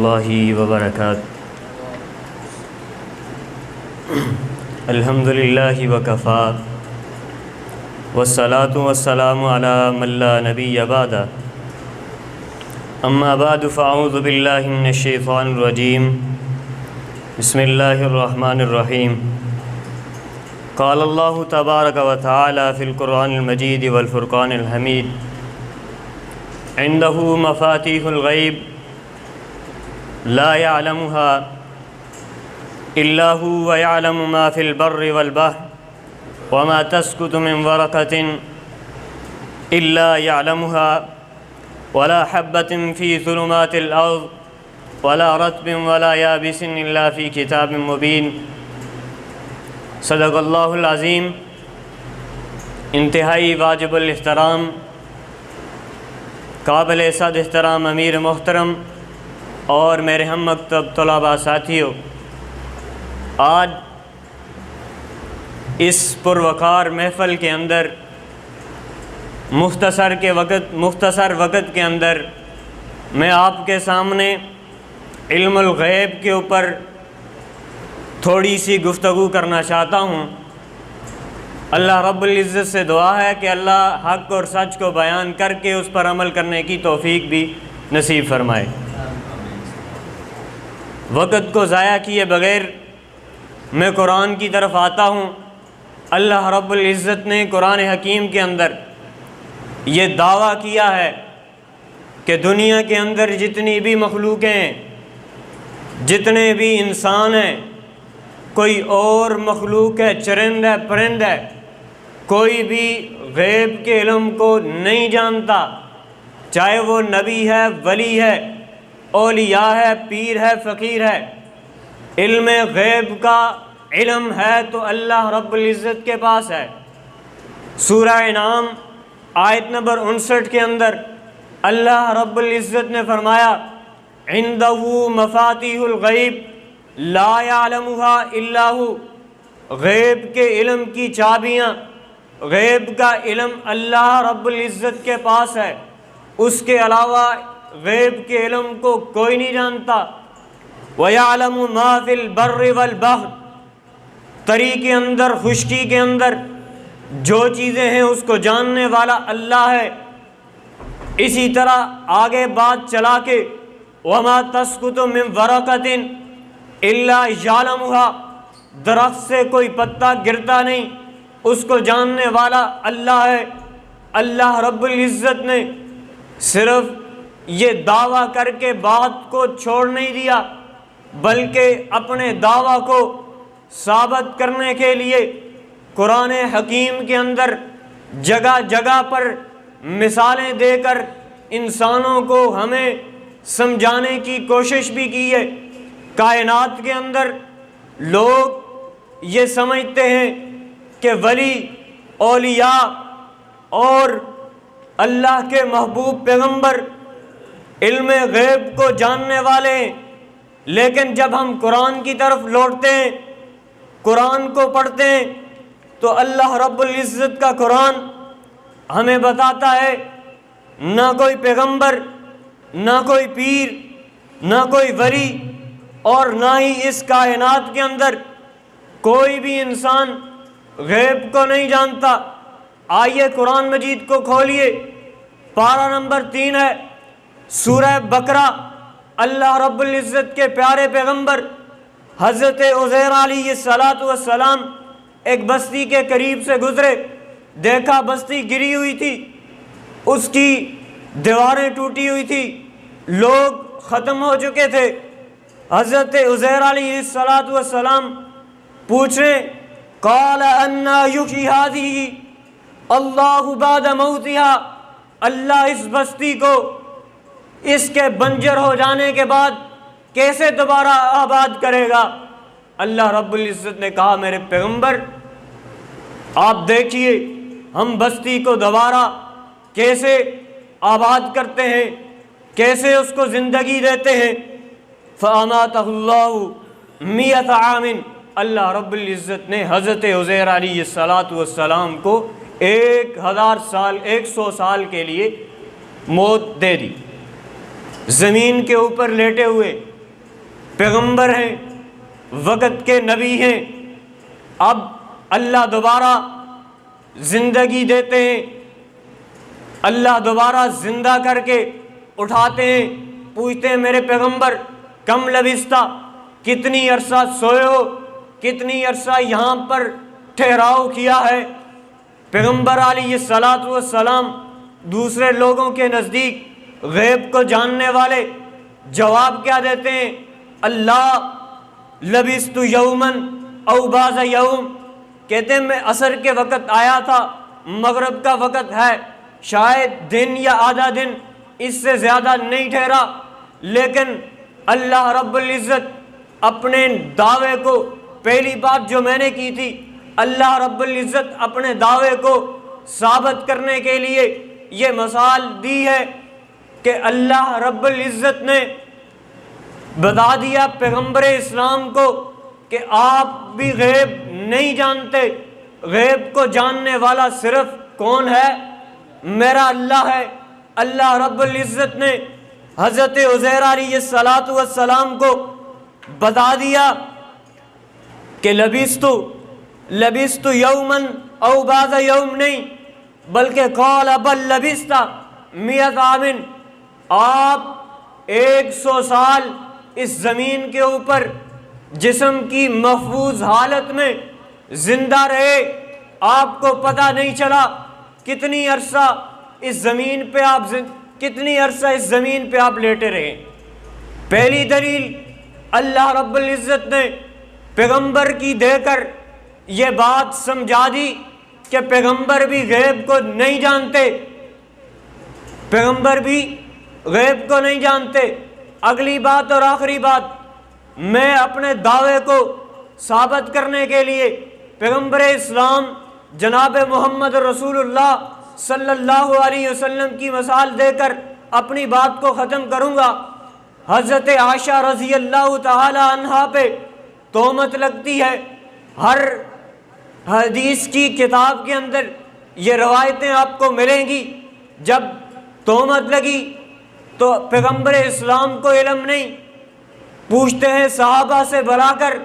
اللہ وبرکاتہ۔ الحمد للہ وکفا والصلاة والسلام علی من لا نبی بعدہ، اما بعد فاعوذ باللہ من الشیطان الرجیم، بسم اللہ الرحمن الرحیم۔ قال اللہ تبارک و تعالی فی القرآن المجید والفرقان الحمید، عنده مفاتیح الغیب لا يعلمها إلا هو ويعلم ما في البر والبحر وما تسقط من ورقة إلا يعلمها ولا حبة في ظلمات الأرض ولا رطب ولا يابس إلا في كتاب مبين۔ صدق اللہ العظیم۔ انتہائی واجب الاحترام قابل صد احترام امیر محترم اور میرے ہم مکتب طلباء ساتھیوں، آج اس پروقار محفل کے اندر مختصر وقت کے اندر میں آپ کے سامنے علم الغیب کے اوپر تھوڑی سی گفتگو کرنا چاہتا ہوں۔ اللہ رب العزت سے دعا ہے کہ اللہ حق اور سچ کو بیان کر کے اس پر عمل کرنے کی توفیق بھی نصیب فرمائے۔ وقت کو ضائع کیے بغیر میں قرآن کی طرف آتا ہوں۔ اللہ رب العزت نے قرآن حکیم کے اندر یہ دعویٰ کیا ہے کہ دنیا کے اندر جتنی بھی مخلوقیں ہیں، جتنے بھی انسان ہیں، کوئی اور مخلوق ہے، چرند ہے، پرند ہے، کوئی بھی غیب کے علم کو نہیں جانتا، چاہے وہ نبی ہے، ولی ہے، اولیاء ہے، پیر ہے، فقیر ہے۔ علم غیب کا علم ہے تو اللہ رب العزت کے پاس ہے۔ سورہ انعام آیت نمبر 59 کے اندر اللہ رب العزت نے فرمایا، عندہ مفاتیح الغیب لا یعلمها الا هو۔ غیب کے علم کی چابیاں، غیب کا علم اللہ رب العزت کے پاس ہے، اس کے علاوہ غیب کے علم کو کوئی نہیں جانتا۔ وَيَعْلَمُ مَا فِي الْبَرِّ وَالْبَحْرِ، تری کے اندر، خشکی کے اندر جو چیزیں ہیں اس کو جاننے والا اللہ ہے۔ اسی طرح آگے بات چلا کے وَمَا تَسْقُطُ مِنْ وَرَقَةٍ إِلَّا يَعْلَمُهَا، درخت سے کوئی پتا گرتا نہیں، اس کو جاننے والا اللہ ہے۔ اللہ رب العزت نے صرف یہ دعویٰ کر کے بات کو چھوڑ نہیں دیا، بلکہ اپنے دعویٰ کو ثابت کرنے کے لیے قرآن حکیم کے اندر جگہ جگہ پر مثالیں دے کر انسانوں کو ہمیں سمجھانے کی کوشش بھی کی ہے۔ کائنات کے اندر لوگ یہ سمجھتے ہیں کہ ولی، اولیاء اور اللہ کے محبوب پیغمبر علم غیب کو جاننے والے ہیں، لیکن جب ہم قرآن کی طرف لوٹتے ہیں، قرآن کو پڑھتے ہیں، تو اللہ رب العزت کا قرآن ہمیں بتاتا ہے نہ کوئی پیغمبر، نہ کوئی پیر، نہ کوئی ولی، اور نہ ہی اس کائنات کے اندر کوئی بھی انسان غیب کو نہیں جانتا۔ آئیے قرآن مجید کو کھولیے، پارہ نمبر 3 ہے، سورہ بقرہ۔ اللہ رب العزت کے پیارے پیغمبر حضرت عزیر علیہ السلام ایک بستی کے قریب سے گزرے، دیکھا بستی گری ہوئی تھی، اس کی دیواریں ٹوٹی ہوئی تھی، لوگ ختم ہو چکے تھے۔ حضرت عزیر علیہ السلام پوچھیں، قال انا یحیی ہذہ اللہ بعد موتہا، اللہ اس بستی کو اس کے بنجر ہو جانے کے بعد کیسے دوبارہ آباد کرے گا؟ اللہ رب العزت نے کہا، میرے پیغمبر آپ دیکھیے ہم بستی کو دوبارہ کیسے آباد کرتے ہیں، کیسے اس کو زندگی دیتے ہیں۔ فَأَمَاتَهُ اللَّهُ مِئَةَ عَامٍ، اللہ رب العزت نے حضرت عزیر علیہ السلام کو 1000 سال 100 سال کے لیے موت دے دی۔ زمین کے اوپر لیٹے ہوئے پیغمبر ہیں، وقت کے نبی ہیں، اب اللہ دوبارہ زندگی دیتے ہیں، اللہ دوبارہ زندہ کر کے اٹھاتے ہیں، پوچھتے ہیں میرے پیغمبر کم لبثتا، کتنی عرصہ سوئے ہو، کتنی عرصہ یہاں پر ٹھہراؤ کیا ہے؟ پیغمبر علیہ الصلاۃ والسلام دوسرے لوگوں کے نزدیک غیب کو جاننے والے جواب کیا دیتے ہیں؟ اللہ لبثت یومن او بعض یوم، کہتے ہیں میں عصر کے وقت آیا تھا، مغرب کا وقت ہے، شاید دن یا آدھا دن، اس سے زیادہ نہیں ٹھہرا، لیکن اللہ رب العزت اپنے دعوے کو، پہلی بات جو میں نے کی تھی، اللہ رب العزت اپنے دعوے کو ثابت کرنے کے لیے یہ مثال دی ہے کہ اللہ رب العزت نے بتا دیا پیغمبر اسلام کو کہ آپ بھی غیب نہیں جانتے، غیب کو جاننے والا صرف کون ہے؟ میرا اللہ ہے۔ اللہ رب العزت نے حضرت عزیر علیہ السلام کو بتا دیا کہ لبثت یومن او بعض یوم نہیں، بلکہ قال بل لبثت 100 عام، آپ 100 سال اس زمین کے اوپر جسم کی محفوظ حالت میں زندہ رہے، آپ کو پتہ نہیں چلا کتنی عرصہ اس زمین پہ آپ لیٹے رہے۔ پہلی دلیل اللہ رب العزت نے پیغمبر کی دے کر یہ بات سمجھا دی کہ پیغمبر بھی غیب کو نہیں جانتے، پیغمبر بھی غیب کو نہیں جانتے۔ اگلی بات اور آخری بات، میں اپنے دعوے کو ثابت کرنے کے لیے پیغمبر اسلام جناب محمد رسول اللہ صلی اللہ علیہ وسلم کی مثال دے کر اپنی بات کو ختم کروں گا۔ حضرت عائشہ رضی اللہ تعالی عنہا پہ تہمت لگتی ہے، ہر حدیث کی کتاب کے اندر یہ روایتیں آپ کو ملیں گی۔ جب تہمت لگی تو پیغمبر اسلام کو علم نہیں، پوچھتے ہیں صحابہ سے بلا کر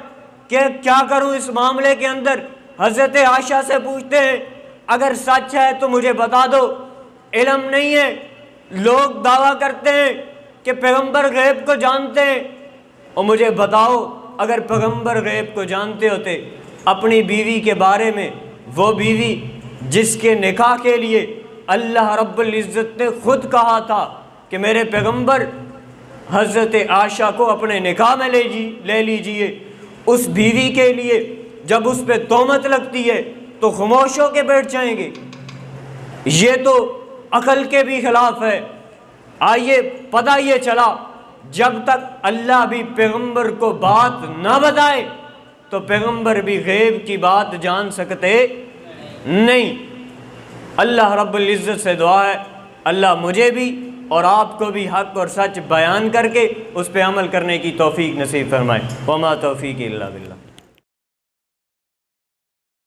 کہ کیا کروں اس معاملے کے اندر؟ حضرت عائشہ سے پوچھتے ہیں اگر سچ ہے تو مجھے بتا دو، علم نہیں ہے۔ لوگ دعویٰ کرتے ہیں کہ پیغمبر غیب کو جانتے ہیں، اور مجھے بتاؤ اگر پیغمبر غیب کو جانتے ہوتے اپنی بیوی کے بارے میں، وہ بیوی جس کے نکاح کے لیے اللہ رب العزت نے خود کہا تھا کہ میرے پیغمبر حضرت عائشہ کو اپنے نکاح میں لے لیجئے، اس بیوی کے لیے جب اس پہ تہمت لگتی ہے تو خاموش ہو کے بیٹھ جائیں گے؟ یہ تو عقل کے بھی خلاف ہے۔ آئیے پتہ یہ چلا جب تک اللہ بھی پیغمبر کو بات نہ بتائے تو پیغمبر بھی غیب کی بات جان سکتے نہیں۔ اللہ رب العزت سے دعا ہے اللہ مجھے بھی اور آپ کو بھی حق اور سچ بیان کر کے اس پہ عمل کرنے کی توفیق نصیب فرمائے۔ وما توفیق الا باللہ۔